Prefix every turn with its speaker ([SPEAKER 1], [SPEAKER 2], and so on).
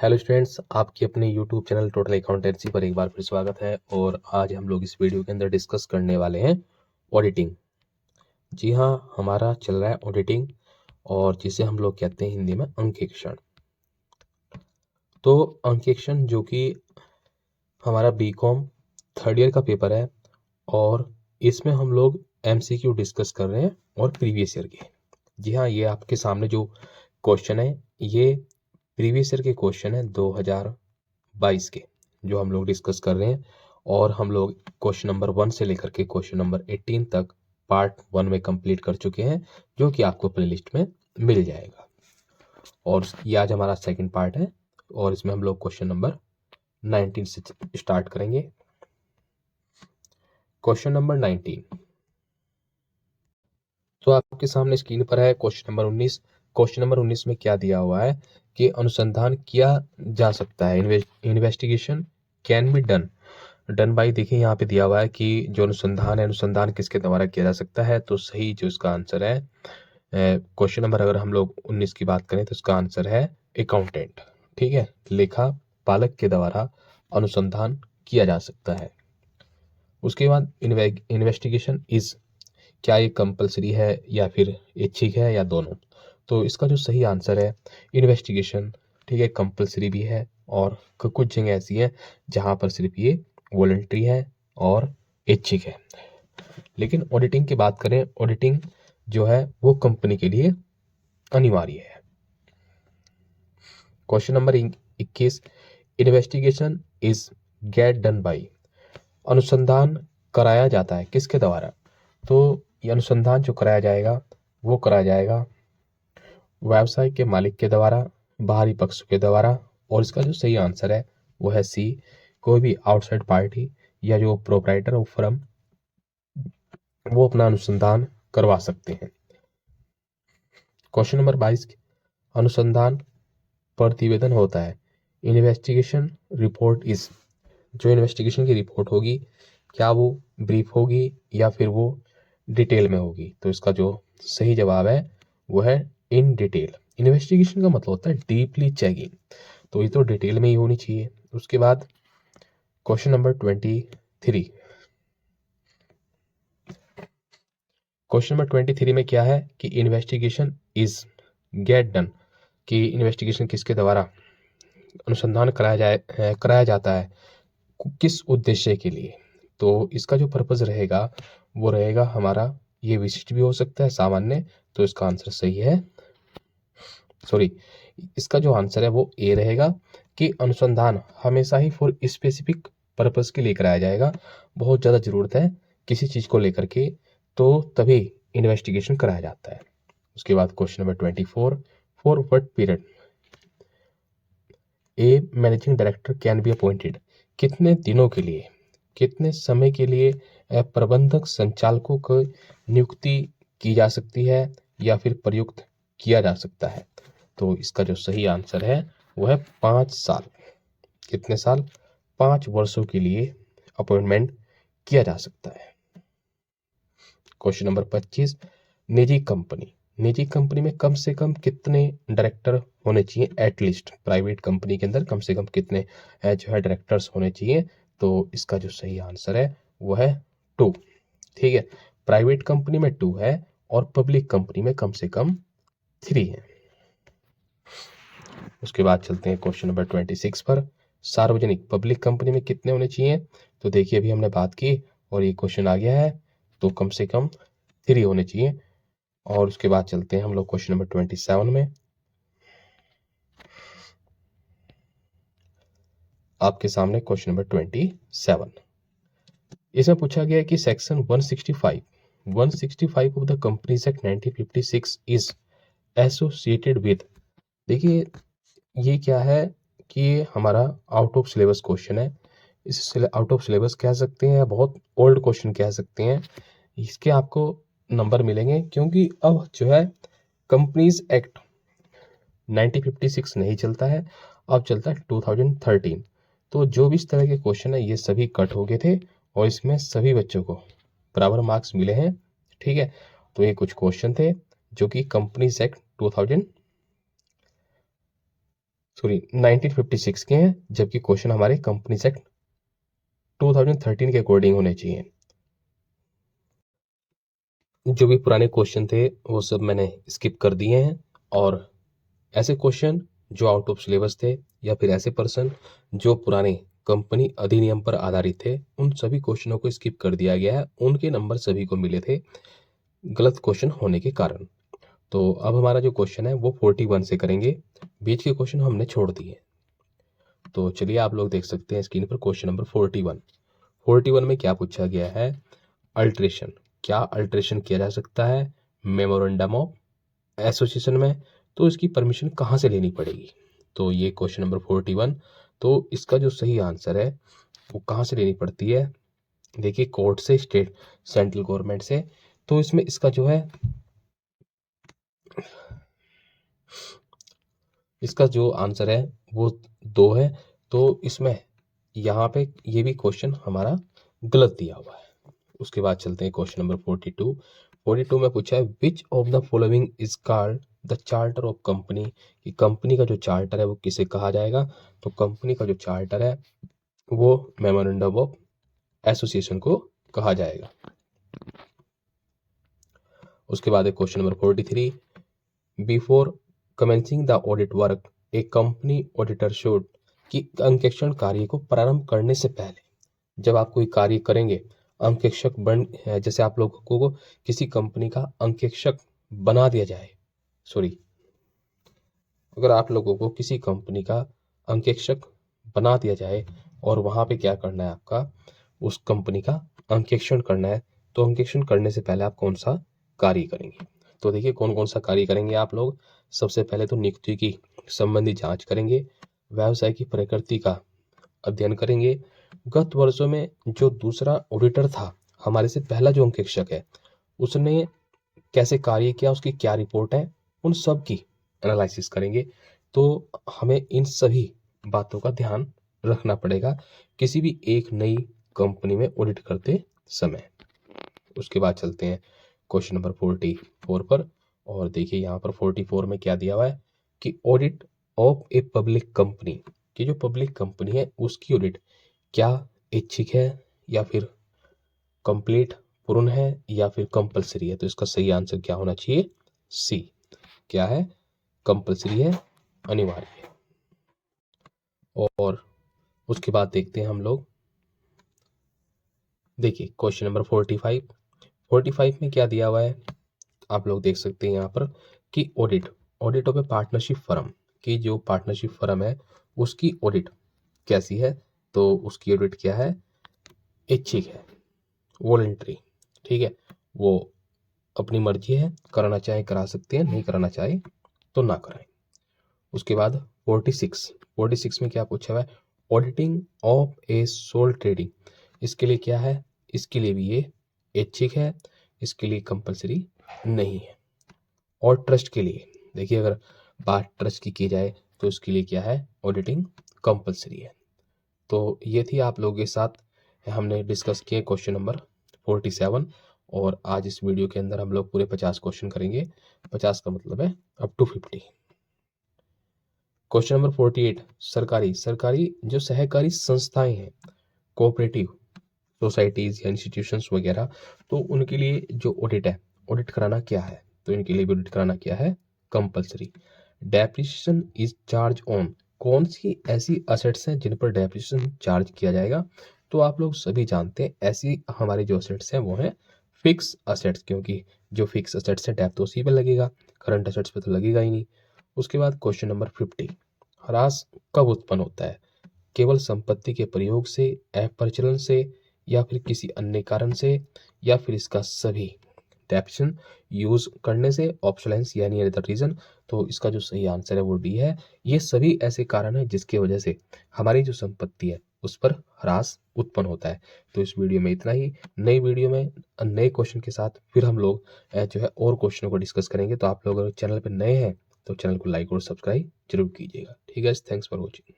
[SPEAKER 1] Hello students, आपकी अपने YouTube channel total accountancy पर एक बार फिर स्वागत है। और आज हम लोग इस वीडियो के अंदर डिस्कस करने वाले हैं ऑडिटिंग। जी हाँ, हमारा चल रहा है ऑडिटिंग, और जिसे हम लोग कहते हैं हिंदी में अंकेक्षण। तो अंकेक्षण जो कि हमारा बीकॉम थर्ड ईयर का पेपर है, और इसमें हम लोग एमसीक्यू डिस्कस कर रहे हैं और प्रीवियस ईयर के। जी हाँ, ये आपके सामने जो क्वेश्चन है ये प्रीवियस ईयर के क्वेश्चन है 2022 के, जो हम लोग डिस्कस कर रहे हैं। और हम लोग क्वेश्चन नंबर 1 से लेकर के क्वेश्चन नंबर 18 तक पार्ट 1 में कंप्लीट कर चुके हैं, जो कि आपको प्लेलिस्ट में मिल जाएगा। और ये आज हमारा सेकंड पार्ट है, और इसमें हम लोग क्वेश्चन नंबर 19 से स्टार्ट करेंगे। क्वेश्चन नंबर 19, तो आपके सामने स्क्रीन पर है क्वेश्चन नंबर 19। क्वेश्चन नंबर 19 में क्या दिया हुआ है कि अनुसंधान किया जा सकता है, investigation can be done by. देखिए यहाँ पे दिया हुआ है कि जो अनुसंधान है, अनुसंधान किसके द्वारा किया जा सकता है। तो सही जो इसका आंसर है, क्वेश्चन नंबर अगर हम लोग 19 की बात करें तो इसका आंसर है अकाउंटेंट। ठीक है, लेखा पालक के द्वारा अनुसंधान किया जा सकता है। उसके बाद इन्वेस्टिगेशन इज, क्या ये कंपलसरी है या फिर ऐच्छिक है या दोनों। तो इसका जो सही आंसर है इन्वेस्टिगेशन, ठीक है, कंपलसरी भी है, और कुछ जगह ऐसी है जहां पर सिर्फ ये वॉलंटरी है और ऐच्छिक है। लेकिन ऑडिटिंग की बात करें, ऑडिटिंग जो है वो कंपनी के लिए अनिवार्य है। Question number 21, investigation is get done by. अनुसंधान कराया जाता है किसके द्वारा। तो ये अनुसंधान जो कराया जाएगा वो कराया जाएगा व्यवसाय के मालिक के द्वारा, बाहरी पक्ष के द्वारा। और इसका जो सही आंसर है वो है सी, कोई भी आउटसाइड पार्टी या जो प्रोप्राइटर ऑफ फर्म, वो अपना अनुसंधान करवा सकते हैं। क्वेश्चन नंबर 22, अनुसंधान प्रतिवेदन होता है, इन्वेस्टिगेशन रिपोर्ट इज। जो इन्वेस्टिगेशन की रिपोर्ट होगी, क्या वो ब्रीफ होगी या फिर वो डिटेल में होगी। तो इसका जो सही जवाब है वो है इन डिटेल। इन्वेस्टिगेशन का मतलब होता है डीपली चेकिंग, तो ये तो डिटेल में ही होनी चाहिए। उसके बाद क्वेश्चन नंबर 23, क्वेश्चन नंबर 23 में क्या है कि इन्वेस्टिगेशन इज गेट डन, कि इन्वेस्टिगेशन किसके द्वारा अनुसंधान कराया जाता है, किस उद्देश्य के लिए। तो इसका जो पर्पज रहेगा वो रहेगा हमारा, ये विशिष्ट भी हो सकता है, सामान्य। तो इसका आंसर सही है, सॉरी, इसका जो आंसर है वो ए रहेगा कि अनुसंधान हमेशा ही फॉर स्पेसिफिक पर्पस के लिए कराया जाएगा। बहुत ज़्यादा ज़रूरत है किसी चीज़ को लेकर के, तो तभी इन्वेस्टिगेशन कराया जाता है। उसके बाद question number 24, for what period A managing director can be appointed. कितने दिनों के लिए, कितने समय के लिए प्रबंधक संचालकों को नियुक्ति की जा सकती है या फिर प्रयुक्त किया जा सकता है। तो इसका जो सही आंसर है वो है 5 साल। कितने साल, 5 वर्षों के लिए अपॉइंटमेंट किया जा सकता है। क्वेश्चन नंबर 25, निजी कंपनी, निजी कंपनी में कम से कम कितने डायरेक्टर होने चाहिए। एटलीस्ट प्राइवेट कंपनी के अंदर कम से कम कितने जो है डायरेक्टर्स होने चाहिए। तो इसका जो सही आंसर है वो है 2। ठीक है, प्राइवेट कंपनी में 2 है और पब्लिक कंपनी में कम से कम 3 है। उसके बाद चलते हैं क्वेश्चन नंबर 26 पर, सार्वजनिक पब्लिक कंपनी में कितने होने चाहिए। तो देखिए अभी हमने बात की और ये क्वेश्चन आ गया है, तो कम से कम 3 होने चाहिए। और उसके बाद चलते हैं हम लोग क्वेश्चन नंबर 27 में। आपके सामने क्वेश्चन नंबर 27, इसमें पूछा गया है कि section 165 of the companies act 1956 is associated with. देखिए ये क्या है कि ये हमारा आउट ऑफ सिलेबस क्वेश्चन है। इसे आउट ऑफ सिलेबस कह सकते हैं, बहुत ओल्ड क्वेश्चन कह सकते हैं। इसके आपको नंबर मिलेंगे क्योंकि अब जो है कंपनीज एक्ट 1956 नहीं चलता है, अब चलता है 2013। तो जो भी इस तरह के क्वेश्चन है ये सभी कट हो गए थे, और इसमें सभी बच्चों को बराबर मार्क्स मिले हैं। ठीक है, तो ये कुछ क्वेश्चन थे जो कि कंपनीज एक्ट सॉरी 1956 के हैं, जबकि क्वेश्चन हमारे कंपनीज एक्ट 2013 के अकॉर्डिंग होने चाहिए। जो भी पुराने क्वेश्चन थे वो सब मैंने स्किप कर दिए हैं, और ऐसे क्वेश्चन जो आउट ऑफ सिलेबस थे या फिर ऐसे पर्सन जो पुराने कंपनी अधिनियम पर आधारित थे, उन सभी क्वेश्चनों को स्किप कर दिया गया है। उनके नंबर सभी को मिले थे गलत क्वेश्चन होने के कारण। तो अब हमारा जो क्वेश्चन है वो 41 से करेंगे, बीच के क्वेश्चन हमने छोड़ दिए। तो चलिए आप लोग देख सकते हैं स्क्रीन पर क्वेश्चन नंबर 41 में क्या पूछा गया है, अल्ट्रेशन, क्या अल्ट्रेशन किया जा सकता है मेमोरेंडम ऑफ एसोसिएशन में, तो इसकी परमिशन कहाँ से लेनी पड़ेगी। तो ये क्वेश्चन नंबर 41, तो इसका जो सही आंसर है वो कहाँ से लेनी पड़ती है, देखिए कोर्ट से, स्टेट सेंट्रल गवर्नमेंट से। तो इसमें इसका जो है, इसका जो आंसर है वो 2 है। तो इसमें यहाँ पे ये भी क्वेश्चन हमारा गलत दिया हुआ है। उसके बाद चलते हैं क्वेश्चन नंबर 42 में पूछा है which of the following is called the charter of company, कि कंपनी का जो चार्टर है वो किसे कहा जाएगा। तो कंपनी का जो चार्टर है वो मेमोरेंडम ऑफ एसोसिएशन को कहा जाएगा। उसके बाद है question number 43, before commencing the audit work A company auditor should, कि अंकेक्षण कार्य को प्रारंभ करने से पहले, जब आप कोई कार्य करेंगे अंकेक्षक बन, जैसे आप लोगों को किसी कंपनी का अंकेक्षक बना दिया जाए, सॉरी, अगर आप लोगों को किसी कंपनी का अंकेक्षक बना दिया जाए और वहां पे क्या करना है, आपका उस कंपनी का अंकेक्षण करना है, तो अंकेक्षण करने से पहले आप कौन सा कार्य करेंगे। तो देखिए कौन कौन सा कार्य करेंगे आप लोग। सबसे पहले तो नियुक्ति की संबंधी जांच करेंगे, व्यवसाय की प्रकृति का अध्ययन करेंगे, गत वर्षों में जो दूसरा ऑडिटर था, हमारे से पहला जो अंकेक्षक है, उसने कैसे कार्य किया, उसकी क्या रिपोर्ट है, उन सब की एनालिसिस करेंगे। तो हमें इन सभी बातों का ध्यान रखना पड़ेगा किसी भी एक नई कंपनी में ऑडिट करते समय। उसके बाद चलते हैं क्वेश्चन नंबर 44 पर, और देखिए यहाँ पर 44 में क्या दिया हुआ है कि audit of a public company, की जो पब्लिक कंपनी है उसकी ऑडिट क्या ऐच्छिक है या फिर कंप्लीट, पूर्ण है या फिर कंपलसरी है। तो इसका सही आंसर क्या होना चाहिए, सी, क्या है, कंपलसरी है, अनिवार्य है। और उसके बाद देखते हैं हम लोग, देखिए क्वेश्चन नंबर 45 में क्या दिया हुआ है, आप लोग देख सकते हैं यहाँ पर कि audit of A partnership firm, की जो पार्टनरशिप फर्म है उसकी ऑडिट कैसी है। तो उसकी ऑडिट क्या है, ऐच्छिक है, वॉलंटरी, ठीक है, वो अपनी मर्जी है, कराना चाहे करा सकते हैं, नहीं कराना चाहे तो ना कराएं। उसके बाद 46 में क्या पूछा हुआ है, auditing of a sole trading, इसके लिए क्या है, इसके लिए भी ये ऐच्छिक है, इसके लिए कंपलसरी नहीं है। और ट्रस्ट के लिए देखिए, अगर बात ट्रस्ट की जाए तो इसके लिए क्या है, ऑडिटिंग कंपलसरी है। तो ये थी आप लोगों के साथ हमने डिस्कस किए क्वेश्चन नंबर 47, और आज इस वीडियो के अंदर हम लोग पूरे 50 क्वेश्चन करेंगे। 50 का मतलब है अप टू 50। क्वेश्चन नंबर 48, सरकारी जो सहकारी संस्थाएं हैं, कोऑपरेटिव सोसाइटीज या इंस्टीट्यूशंस वगैरह, तो उनके लिए जो ऑडिट है, ऑडिट कराना क्या है, तो इनके लिए भी ऑडिट कराना क्या है, compulsory. Depreciation is charge on, कौन सी ऐसी असेट्स हैं जिन पर डेप्रिसिएशन चार्ज किया जाएगा। तो आप लोग सभी जानते हैं ऐसी हमारी जो असेट्स हैं वो है फिक्स असेट्स, क्योंकि जो फिक्स असेट्स है डेप्थ तो उसी पर लगेगा, करंट असेट्स पे तो लगेगा ही नहीं। उसके बाद क्वेश्चन नंबर 50, ह्रास कब उत्पन्न होता है, केवल संपत्ति के प्रयोग से, अपरिचलन से, या फिर किसी अन्य कारण से, या फिर इसका सभी, डेप्रिसिएशन यूज करने से, ऑब्सोलेंस यानी एनी अदर रीजन। तो इसका जो सही आंसर है वो डी है। ये सभी ऐसे कारण हैं जिसकी वजह से हमारी जो संपत्ति है उस पर ह्रास उत्पन्न होता है। तो इस वीडियो में इतना ही। नई वीडियो में नए क्वेश्चन के साथ फिर हम लोग जो है और क्वेश्चनों को डिस्कस करेंगे। तो आप लोग अगर चैनल पर नए हैं तो चैनल को लाइक और सब्सक्राइब जरूर कीजिएगा। ठीक है, थैंक्स फॉर वॉचिंग।